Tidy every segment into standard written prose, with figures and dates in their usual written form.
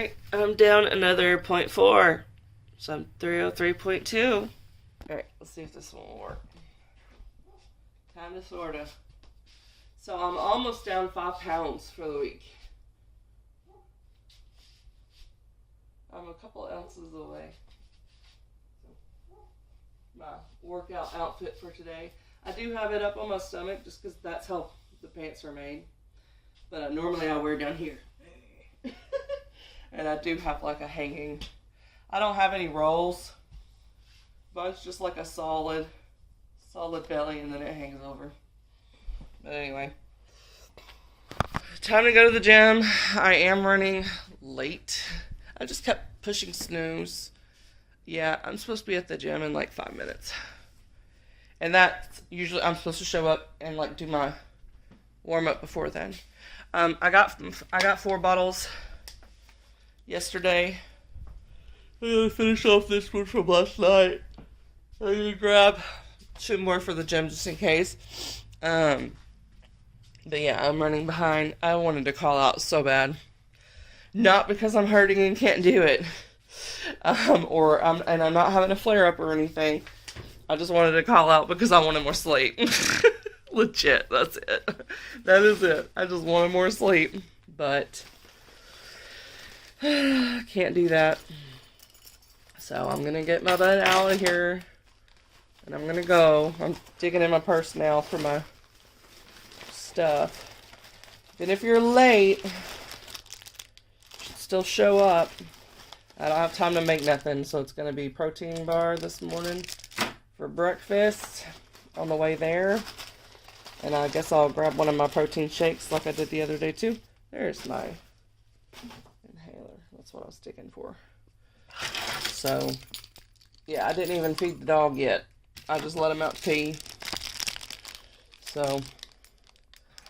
Alright, I'm down another 0.4. So I'm 303.2. Alright, let's see if this one will work. Kinda, sorta. So I'm almost down 5 pounds for the week. I'm a couple ounces away. My workout outfit for today. I do have it up on my stomach just because that's how the pants are made. But normally I wear down here. And I do have like a hanging. I don't have any rolls. But it's just like a solid belly and then it hangs over. But anyway. Time to go to the gym. I am running late. I just kept pushing snooze. Yeah, I'm supposed to be at the gym in like 5 minutes. And that's usually, I'm supposed to show up and like do my warm up before then. I got 4 bottles yesterday. I'm gonna finish off this one from last night. I'm gonna grab 2 more for the gym just in case. But yeah, I'm running behind. I wanted to call out so bad. Not because I'm hurting and can't do it. And I'm not having a flare up or anything. I just wanted to call out because I wanted more sleep. Legit, that's it. That is it. I just wanted more sleep. But I can't do that. So I'm going to get my butt out of here. And I'm going to go. I'm digging in my purse now for my stuff. And if you're late, you should still show up. I don't have time to make nothing, so it's going to be protein bar this morning for breakfast on the way there. And I guess I'll grab one of my protein shakes like I did the other day too. There's my inhaler. That's what I was digging for. So, yeah, I didn't even feed the dog yet. I just let him out to pee. So,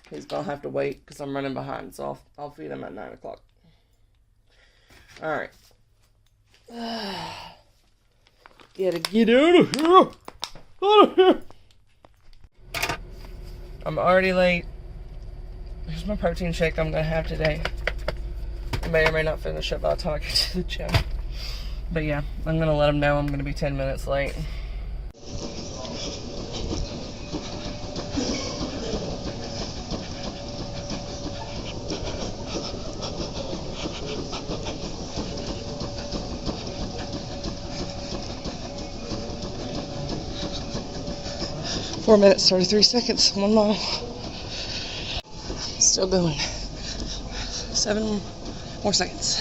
he's going to have to wait because I'm running behind. So, I'll feed him at 9 o'clock. Alright. Gotta get out of here. Out of here. I'm already late. Here's my protein shake I'm gonna have today. I may or may not finish it by the time I get to the gym. But yeah, I'm gonna let them know I'm gonna be 10 minutes late. Four minutes, 33 seconds, 1 mile. Still going. 7 more seconds.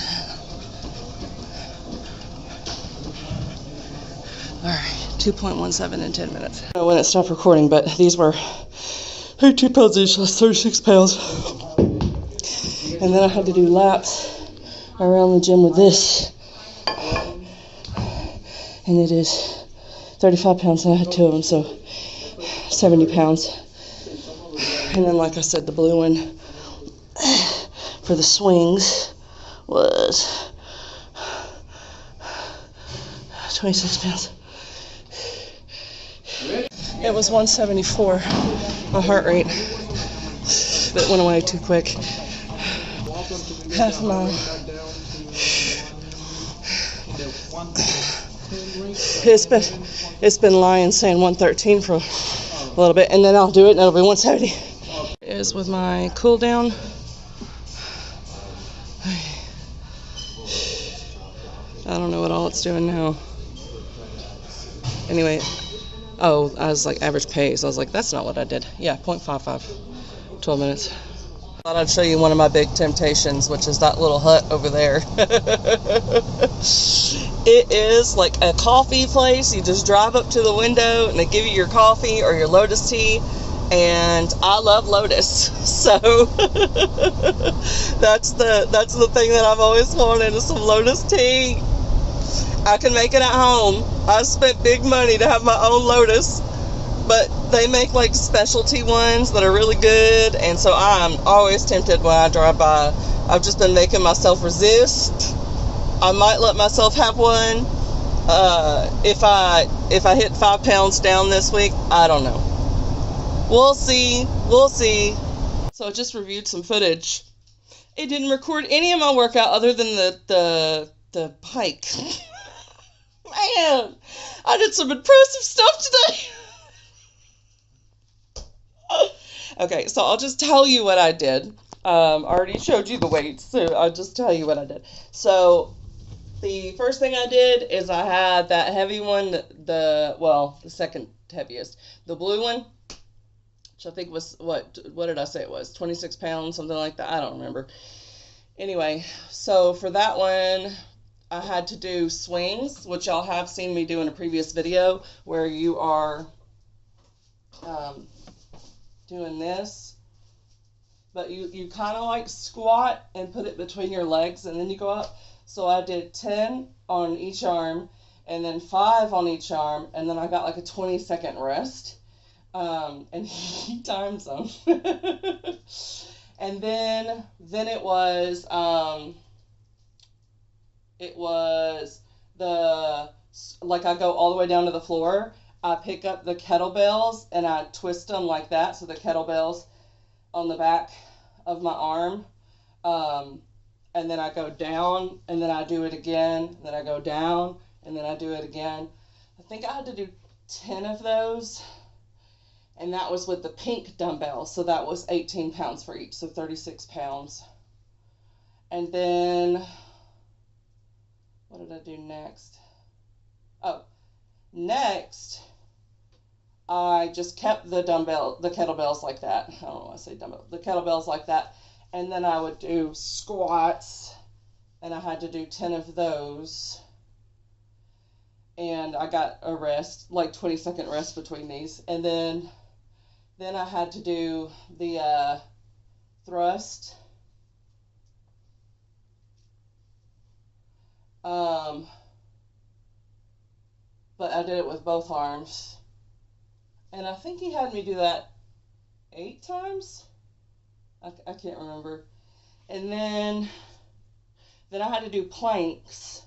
Alright, 2.17 in 10 minutes. I don't know when it stopped recording, but these were 18 pounds each, so that's 36 pounds. And then I had to do laps around the gym with this. And it is 35 pounds, and I had 2 of them, so 70 pounds. And then, like I said, the blue one for the swings was 26 pounds. It was 174, my heart rate. That went away too quick. Half a mile. It's been lying saying 113 for a little bit, and then I'll do it and it'll be 170. Is with my cool down. I don't know what all it's doing now. Anyway, oh, I was like average pace. I was like, that's not what I did. Yeah, 0.55, 12 minutes. Thought I'd show you one of my big temptations, which is that little hut over there. It is like a coffee place. You just drive up to the window and they give you your coffee or your Lotus tea. And I love Lotus, so that's the thing that I've always wanted, is some Lotus tea. I can make it at home. I spent big money to have my own Lotus, but they make like specialty ones that are really good, and so I'm always tempted when I drive by. I've just been making myself resist. I might let myself have one if I hit 5 pounds down this week. I don't know. We'll see. So I just reviewed some footage, it didn't record any of my workout other than the bike. Man, I did some impressive stuff today. Okay, so I'll just tell you what I did. I already showed you the weights, so I'll just tell you what I did. So the first thing I did is I had that heavy one, the second heaviest, the blue one, which I think was, what did I say it was? 26 pounds, something like that. I don't remember. Anyway, so for that one, I had to do swings, which y'all have seen me do in a previous video, where you are doing this, but you kind of like squat and put it between your legs, and then you go up. So I did 10 on each arm, and then 5 on each arm, and then I got like a 20-second rest, and he timed some. And then it was like I go all the way down to the floor. I pick up the kettlebells and I twist them like that, so the kettlebells on the back of my arm, and then I go down, and then I do it again, and then I go down, and then I do it again. I think I had to do 10 of those, and that was with the pink dumbbells, so that was 18 pounds for each, so 36 pounds. And then, what did I do next? Oh, next, I just kept the kettlebells like that. I don't know why I say dumbbell. The kettlebells like that. And then I would do squats, and I had to do 10 of those. And I got a rest, like 20-second rest between these. And then I had to do the thrust. But I did it with both arms. And I think he had me do that 8 times. I can't remember. And then I had to do planks.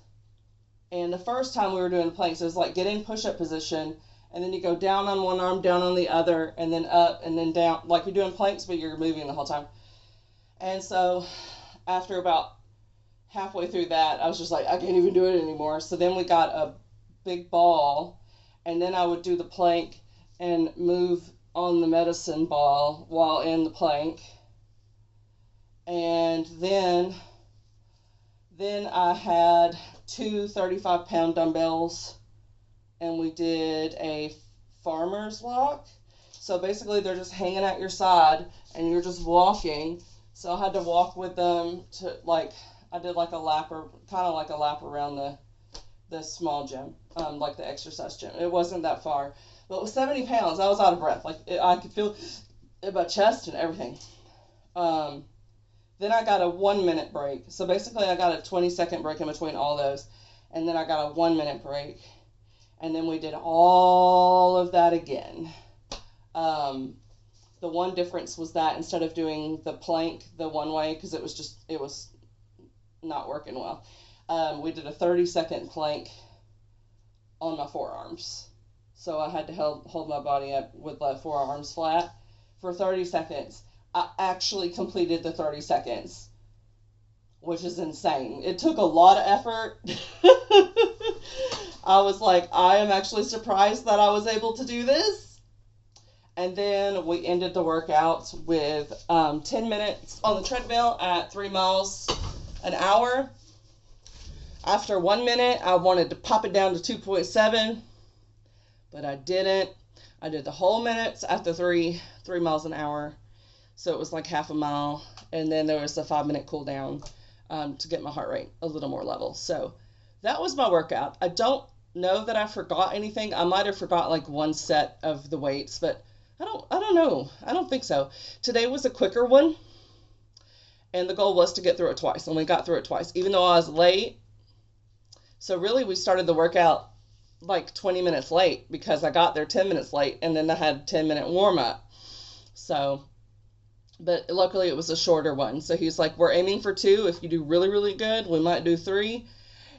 And the first time we were doing planks, it was like get in push-up position, and then you go down on one arm, down on the other, and then up, and then down, like you're doing planks, but you're moving the whole time. And so after about halfway through that, I was just like, I can't even do it anymore. So then we got a big ball, and then I would do the plank and move on the medicine ball while in the plank. And then I had 2 35-pound dumbbells, and we did a farmer's walk. So basically they're just hanging at your side and you're just walking. So I had to walk with them to, like, I did like a lap, or kind of like a lap around the small gym, like the exercise gym. It wasn't that far, but with 70 pounds, I was out of breath. Like I could feel it in my chest and everything. Then I got a 1-minute break. So basically I got a 20-second break in between all those. And then I got a 1-minute break. And then we did all of that again. The one difference was that instead of doing the plank the one way, because it was not working well, we did a 30-second plank on my forearms. So I had to hold my body up with my forearms flat for 30 seconds. I actually completed the 30 seconds, which is insane. It took a lot of effort. I was like, I am actually surprised that I was able to do this. And then we ended the workouts with 10 minutes on the treadmill at 3 miles an hour. After 1 minute, I wanted to pop it down to 2.7, but I didn't. I did the whole minutes at the 3 miles an hour. So it was like half a mile, and then there was a 5-minute cool down to get my heart rate a little more level. So that was my workout. I don't know that I forgot anything. I might have forgot like one set of the weights, but I don't know. I don't think so. Today was a quicker one, and the goal was to get through it twice, and we got through it twice, even though I was late. So really we started the workout like 20 minutes late because I got there 10 minutes late, and then I had a 10-minute warm-up. So, but luckily it was a shorter one. So he's like, we're aiming for 2. If you do really, really good, we might do 3.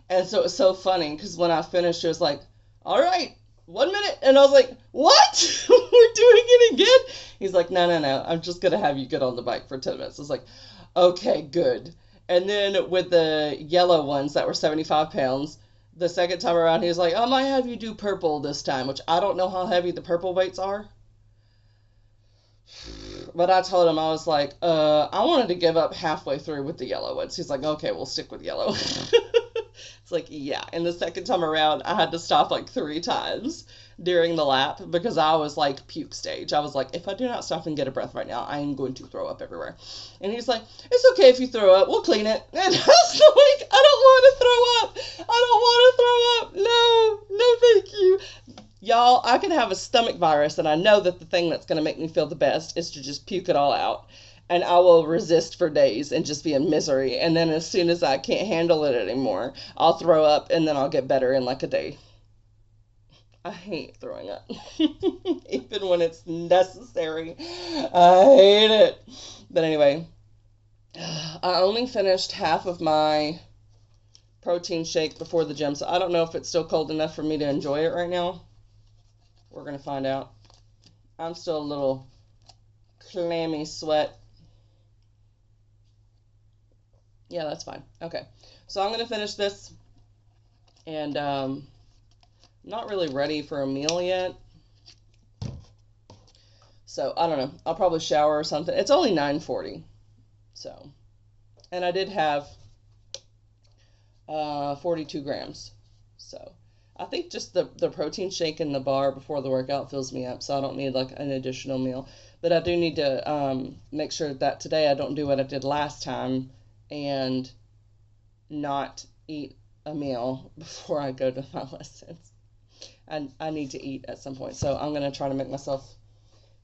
And so it was so funny because when I finished, it was like, all right, 1 minute. And I was like, what? We're doing it again? He's like, no. I'm just going to have you get on the bike for 10 minutes. I was like, Okay, good. And then with the yellow ones that were 75 pounds, the second time around, he was like, I might have you do purple this time, which I don't know how heavy the purple weights are. But I told him, I was like, I wanted to give up halfway through with the yellow ones. He's like, okay, we'll stick with yellow. It's like, yeah. And the second time around, I had to stop like 3 times during the lap because I was like puke stage. I was like, if I do not stop and get a breath right now, I am going to throw up everywhere. And he's like, it's okay if you throw up. We'll clean it. And I was like, I don't want to throw up. I don't want to throw up. No, no, thank you. Y'all, I can have a stomach virus, and I know that the thing that's going to make me feel the best is to just puke it all out. And I will resist for days and just be in misery. And then as soon as I can't handle it anymore, I'll throw up, and then I'll get better in like a day. I hate throwing up. Even when it's necessary. I hate it. But anyway, I only finished half of my protein shake before the gym, so I don't know if it's still cold enough for me to enjoy it right now. We're going to find out. I'm still a little clammy sweat. Yeah, that's fine. Okay. So I'm going to finish this. And not really ready for a meal yet. So I don't know. I'll probably shower or something. It's only 9:40. So. And I did have 42 grams. So. I think just the protein shake in the bar before the workout fills me up, so I don't need like an additional meal. But I do need to make sure that today I don't do what I did last time and not eat a meal before I go to my lessons. I need to eat at some point, so I'm going to try to make myself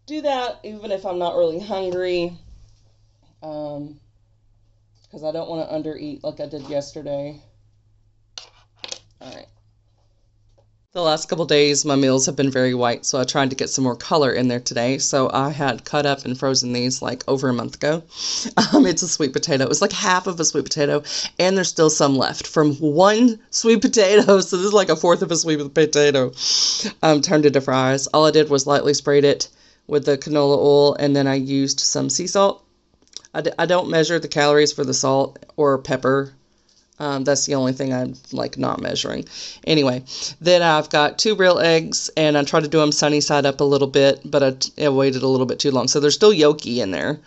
do that even if I'm not really hungry, because I don't want to undereat like I did yesterday. All right. The last couple days, my meals have been very white, so I tried to get some more color in there today. So I had cut up and frozen these like over a month ago. It's a sweet potato. It was like half of a sweet potato, and there's still some left from one sweet potato. So this is like a fourth of a sweet potato turned into fries. All I did was lightly sprayed it with the canola oil, and then I used some sea salt. I don't measure the calories for the salt or pepper. That's the only thing I'm like not measuring. Anyway, then I've got 2 real eggs, and I try to do them sunny side up a little bit, but I waited a little bit too long. So there's still yolky in there,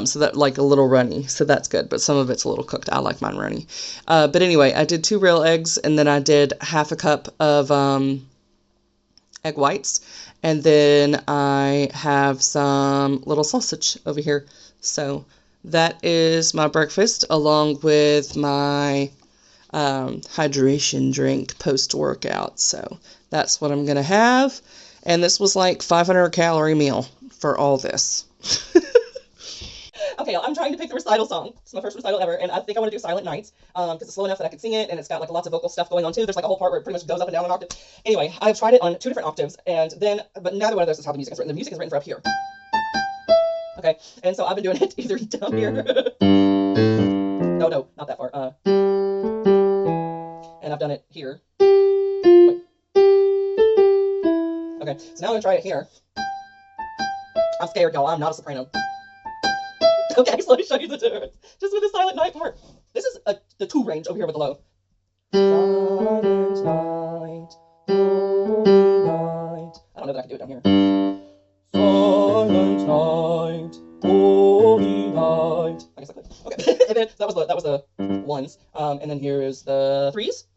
so that like a little runny. So that's good, but some of it's a little cooked. I like mine runny. But anyway, I did 2 real eggs, and then I did half a cup of egg whites, and then I have some little sausage over here. So that is my breakfast, along with my hydration drink post-workout. So that's what I'm going to have. And this was like 500-calorie meal for all this. Okay, I'm trying to pick a recital song. It's my first recital ever, and I think I want to do Silent Nights, because it's slow enough that I can sing it, and it's got like lots of vocal stuff going on too. There's like a whole part where it pretty much goes up and down an octave. Anyway, I've tried it on 2 different octaves, and then, but neither one of those is how the music is written. The music is written for up here. Okay, and so I've been doing it either down here. No, not that far. And I've done it here. Wait. Okay, so now I'm gonna try it here. I'm scared, y'all. I'm not a soprano. Okay, so let me show you the difference. Just with the Silent Night part. This is the 2 range over here with the low. Silent night, holy night. I don't know that I can do it down here. Silent night, holy night. I guess I could. Okay, and then that was the 1s. And then here is the 3s.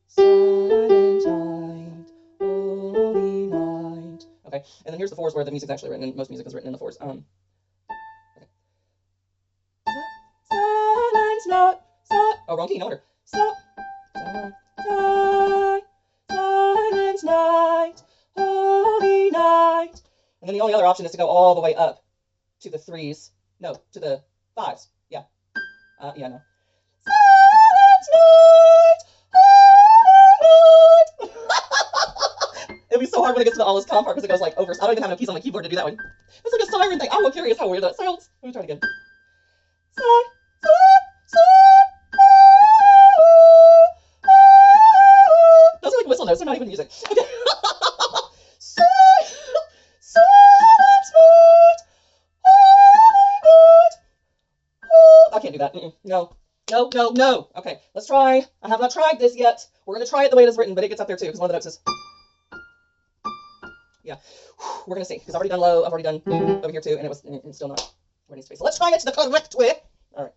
Silent night, holy night. Okay, and then here's the 4s where the music's actually written, and most music is written in the 4s. Okay. Silent night, oh, wrong key, no wonder. Silent night, holy night. And then the only other option is to go all the way up to the 3s. No, to the 5s. Yeah. Yeah, no. Silent night, holy night. It'd be so hard when it gets to the all this calm part because it goes like over. I don't even have enough keys on my keyboard to do that one. It's like a siren thing. I'm curious how weird that sounds. Let me try it again. Those are like whistle notes. They're not even music. Okay. Silent night, holy No. No, no, no. Okay, let's try. I have not tried this yet. We're going to try it the way it is written, but it gets up there too, because one of the notes is... Yeah. We're going to see, because I've already done low. I've already done over here too, and it's still not where it needs to be. So let's try it the correct way. All right.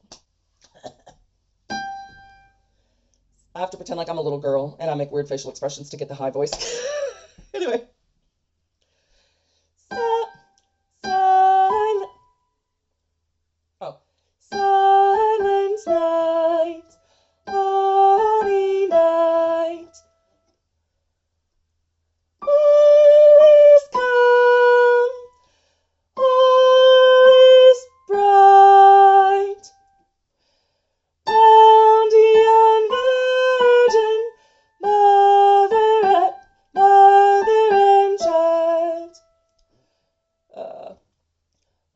I have to pretend like I'm a little girl, and I make weird facial expressions to get the high voice. Anyway. Oh. Silent night, holy night, all is calm, all is bright, round yon virgin, mother and child.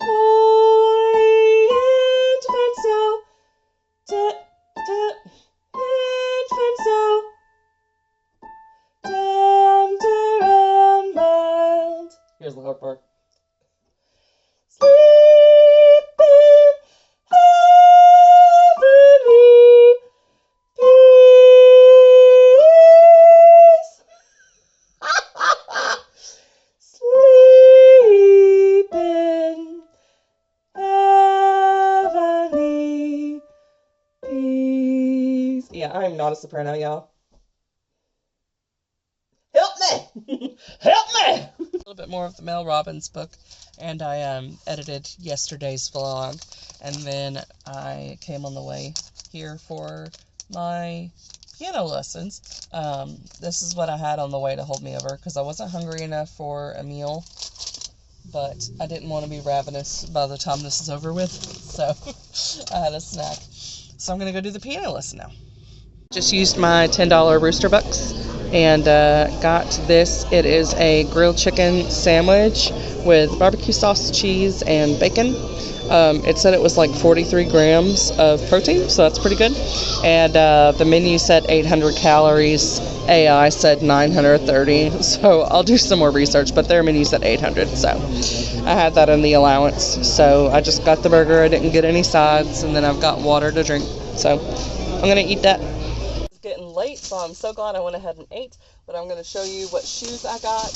Holy infant so tender and mild. Here's the hard part. Sleep in heavenly peace. Sleep in heavenly peace. Yeah, I'm not a soprano, y'all. Help me! Help me! A little bit more of the Mel Robbins book, and I edited yesterday's vlog, and then I came on the way here for my piano lessons. This is what I had on the way to hold me over, because I wasn't hungry enough for a meal, but I didn't want to be ravenous by the time this is over with, so I had a snack. So I'm going to go do the piano lesson now. Just used my $10 Rooster Bucks and got this. It is a grilled chicken sandwich with barbecue sauce, cheese, and bacon. It said it was like 43 grams of protein, so that's pretty good. And the menu said 800 calories. AI said 930, so I'll do some more research, but their menu said 800, so I had that in the allowance. So I just got the burger. I didn't get any sides, and then I've got water to drink, so I'm going to eat that. It's getting late, so I'm so glad I went ahead and ate, but I'm going to show you what shoes I got.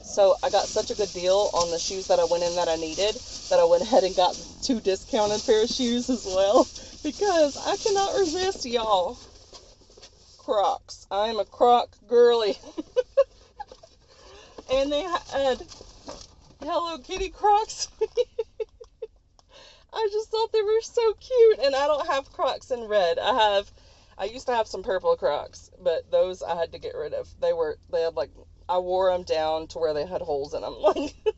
So I got such a good deal on the shoes that I went in that I needed, that I went ahead and got 2 discounted pair of shoes as well, because I cannot resist, y'all. Crocs. I am a Croc girly. And they had Hello Kitty Crocs. I just thought they were so cute, and I don't have Crocs in red. I used to have some purple Crocs, but those I had to get rid of. They had like, I wore them down to where they had holes in them,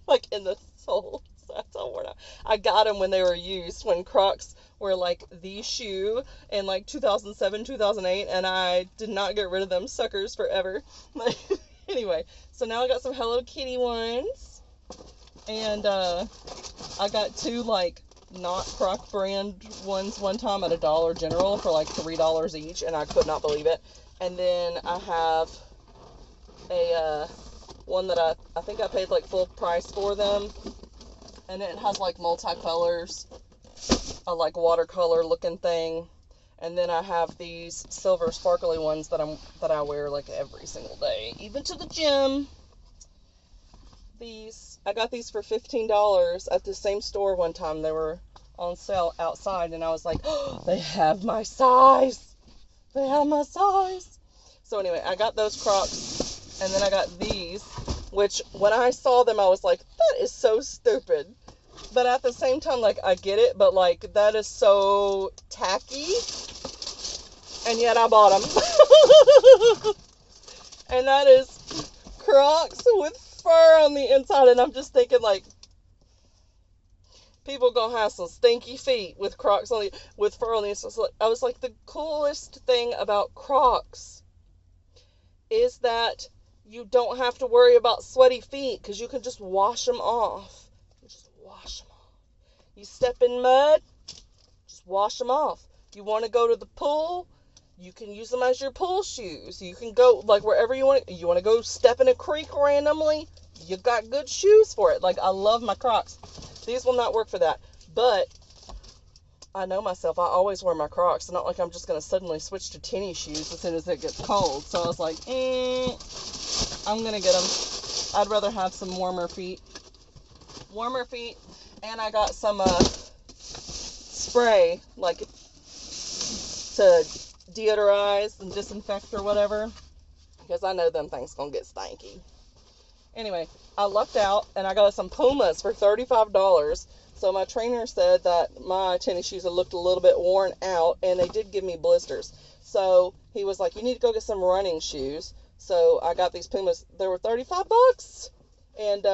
like in the sole. So that's all worn out. I got them when they were used, when Crocs were like the shoe in like 2007, 2008, and I did not get rid of them suckers forever. Anyway, so now I got some Hello Kitty ones, and I got 2 like not Croc brand ones one time at Dollar General for like $3 each, and I could not believe it. And then I have a one that I think I paid like full price for them, and it has like multicolors, a like watercolor looking thing. And then I have these silver sparkly ones that I wear like every single day, even to the gym. I got these for $15 at the same store one time. They were on sale outside, and I was like, oh, they have my size. They have my size. So anyway, I got those Crocs, and then I got these, which when I saw them, I was like, that is so stupid. But at the same time, like, I get it, but like, that is so tacky. And yet I bought them. And that is Crocs with fur on the inside, and I'm just thinking, like, people gonna have some stinky feet with Crocs on with fur on the inside. So I was like, the coolest thing about Crocs is that you don't have to worry about sweaty feet, because you can just wash them off. You just wash them off. You step in mud, just wash them off. You want to go to the pool, you can use them as your pool shoes. You can go, like, wherever you want to go step in a creek randomly, you got good shoes for it. Like, I love my Crocs. These will not work for that. But I know myself. I always wear my Crocs. It's not like I'm just going to suddenly switch to tennis shoes as soon as it gets cold. So I was like, I'm going to get them. I'd rather have some warmer feet. And I got some spray, like, to deodorize and disinfect or whatever, because I know them things going to get stanky. Anyway, I lucked out, and I got some Pumas for $35. So my trainer said that my tennis shoes had looked a little bit worn out, and they did give me blisters. So he was like, you need to go get some running shoes. So I got these Pumas. They were $35, and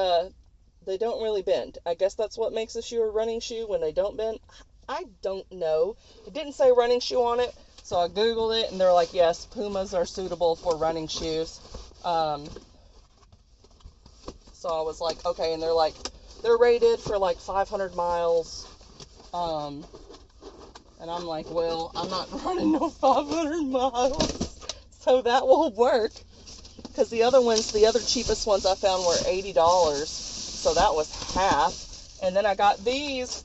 they don't really bend. I guess that's what makes a shoe a running shoe, when they don't bend. I don't know. It didn't say running shoe on it, so I Googled it, and they're like, yes, Pumas are suitable for running shoes. So I was like, okay, and they're rated for like 500 miles. And I'm like, well, I'm not running no 500 miles, so that will work. Because the other cheapest ones I found were $80, so that was half. And then I got these,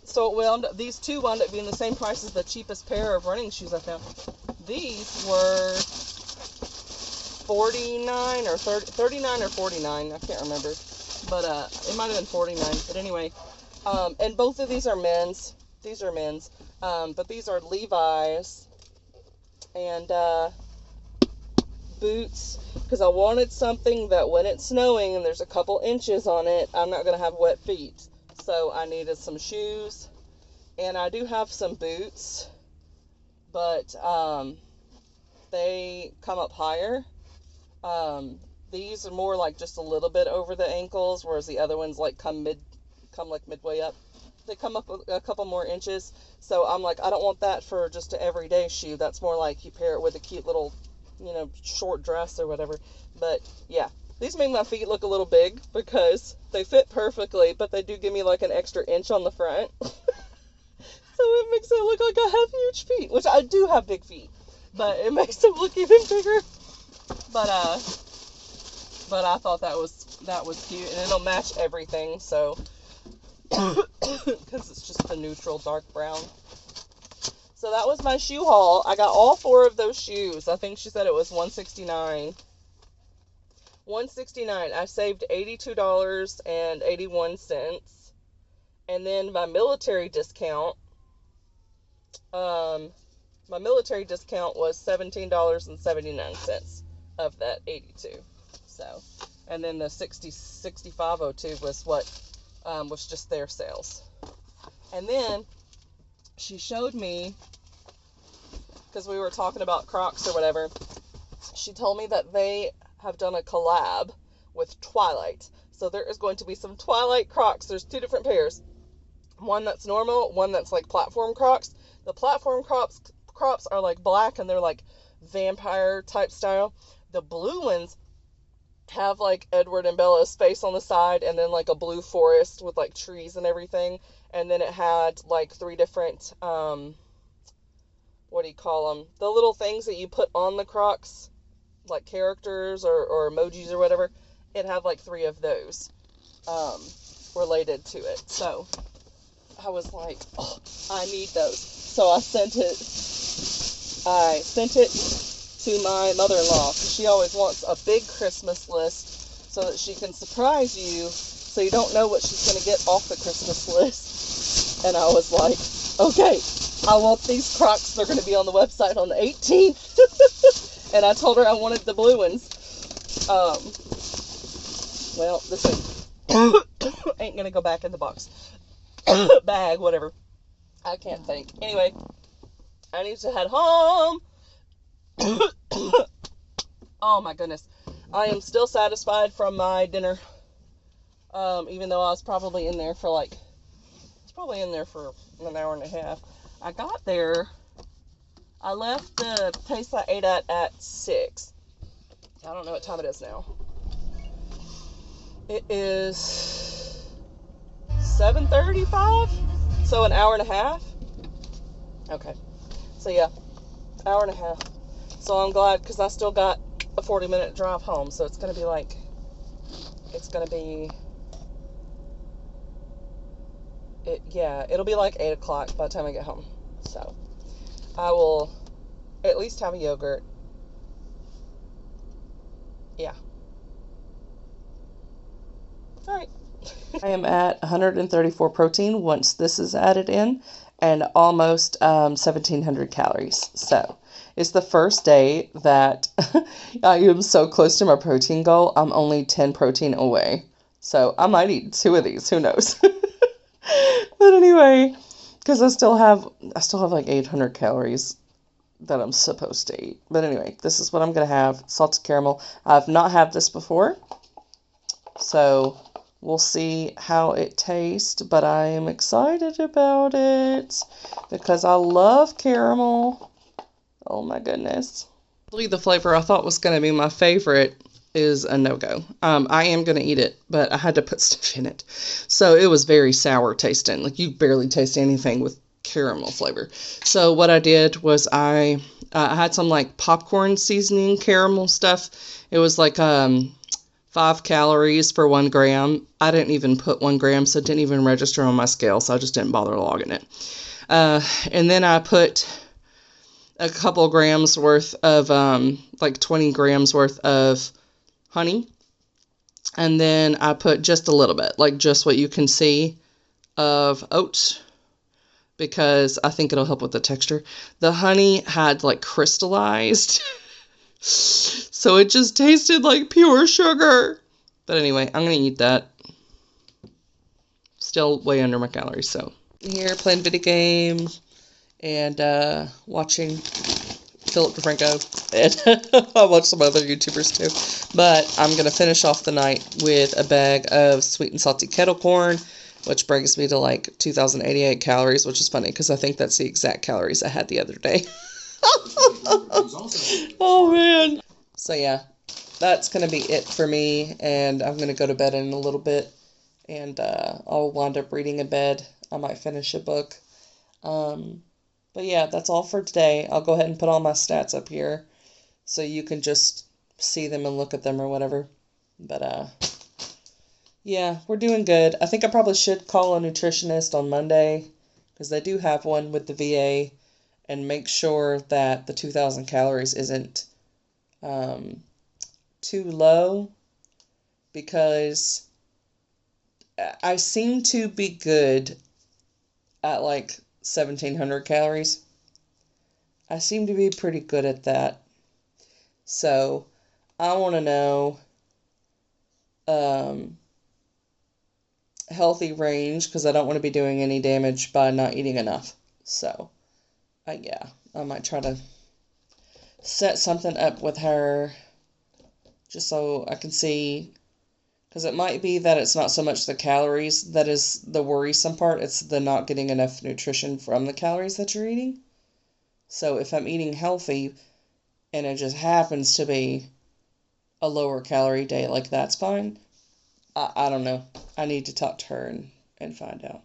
so these two wound up being the same price as the cheapest pair of running shoes I found. These were $39 or $49, I can't remember, but it might have been $49. But anyway, and both of these are men's. But these are Levi's, and boots, because I wanted something that when it's snowing and there's a couple inches on it, I'm not going to have wet feet. So I needed some shoes, and I do have some boots, but they come up higher. These are more like just a little bit over the ankles, whereas the other ones like come like midway up. They come up a couple more inches. So I'm like, I don't want that for just an everyday shoe. That's more like you pair it with a cute little, short dress or whatever. But yeah, these make my feet look a little big because they fit perfectly, but they do give me like an extra inch on the front. So it makes it look like I have huge feet, which I do have big feet, but it makes them look even bigger. But I thought that was cute, and it'll match everything, so because it's just a neutral dark brown. So that was my shoe haul. I got all 4 of those shoes. I think she said it was $169. I saved $82.81, and then my military discount was $17.79 of that 82. So, and then the 6502 was what was just their sales. And then she showed me, because we were talking about Crocs or whatever, she told me that they have done a collab with Twilight. So there is going to be some Twilight Crocs. There's 2 different pairs. One that's normal, one that's like platform Crocs. The platform Crocs are like black, and they're like vampire type style. The blue ones have like Edward and Bella's face on the side, and then like a blue forest with like trees and everything. And then it had like 3 different, what do you call them? The little things that you put on the Crocs, like characters or emojis or whatever. It had like 3 of those related to it. So I was like, oh, I need those. So I sent it to my mother-in-law. She always wants a big Christmas list so that she can surprise you, so you don't know what she's going to get off the Christmas list. And I was like, okay, I want these Crocs. They're going to be on the website on the 18th. And I told her I wanted the blue ones. Well, this thing ain't going to go back in the box. Bag, whatever. I can't think. Anyway, I need to head home. Oh my goodness. I am still satisfied from my dinner. Even though I was probably in there for an hour and a half. I got there. I left the place I ate at 6. I don't know what time it is now. It is 7:35, so an hour and a half. Okay, so yeah, hour and a half. So I'm glad, because I still got a 40-minute drive home, so it's gonna be Yeah, it'll be like 8 o'clock by the time I get home. So I will at least have a yogurt. Yeah. All right. I am at 134 protein once this is added in, and almost 1,700 calories. So it's the first day that I am so close to my protein goal. I'm only 10 protein away. So I might eat 2 of these. Who knows? But anyway, because I still have like 800 calories that I'm supposed to eat. But anyway, this is what I'm gonna have: salted caramel. I've not had this before, so we'll see how it tastes, but I am excited about it because I love caramel. Oh my goodness. The flavor I thought was going to be my favorite is a no-go. I am going to eat it, but I had to put stuff in it. So it was very sour tasting. Like, you barely taste anything with caramel flavor. So what I did was I had some like popcorn seasoning caramel stuff. It was like 5 calories for 1 gram. I didn't even put 1 gram, so it didn't even register on my scale, so I just didn't bother logging it. And then I put a couple grams worth of, like 20 grams worth of honey. And then I put just a little bit, like just what you can see of oats, because I think it'll help with the texture. The honey had like crystallized, so it just tasted like pure sugar. But anyway, I'm going to eat that. Still way under my calories, so. Here, playing video games and watching Philip DeFranco, and I watch some other YouTubers too. But I'm going to finish off the night with a bag of sweet and salty kettle corn, which brings me to like 2,088 calories, which is funny because I think that's the exact calories I had the other day. Oh man. So yeah, that's going to be it for me, and I'm going to go to bed in a little bit, and I'll wind up reading in bed. I might finish a book. But yeah, that's all for today. I'll go ahead and put all my stats up here so you can just see them and look at them or whatever. But yeah, we're doing good. I think I probably should call a nutritionist on Monday, because they do have one with the VA, and make sure that the 2,000 calories isn't too low, because I seem to be good at like 1,700 calories. I seem to be pretty good at that. So I want to know healthy range, because I don't want to be doing any damage by not eating enough. So yeah, I might try to set something up with her just so I can see, because it might be that it's not so much the calories that is the worrisome part, it's the not getting enough nutrition from the calories that you're eating. So if I'm eating healthy and it just happens to be a lower calorie day, like, that's fine. I don't know. I need to talk to her and find out.